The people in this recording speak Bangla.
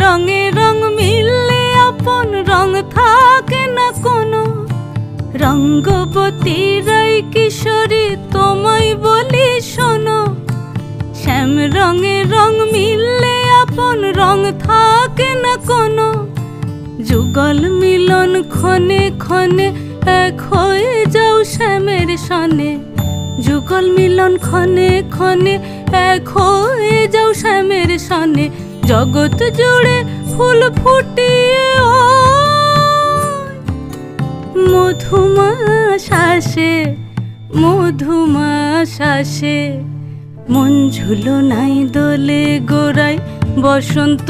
রঙে রং মিললে আপন রং থাকে না কোনো। রঙ্গবতী রাই কিশোরী তোমায় বলি শোনো, শ্যাম রঙে রং মিললে আপন রং থাকে না কোনো। যুগল মিলন ক্ষণে ক্ষণে এক হয়ে যাও শ্যামের সনে। যুগল মিলন ক্ষণে ক্ষণে এক হয়ে যাও শ্যামের সনে। জগৎ জুড়ে ফুল ফুটিয়ে মধুমাস আসে, মধুমাস আসে। মন ঝুলো নাই দোলে গোড়ায় বসন্ত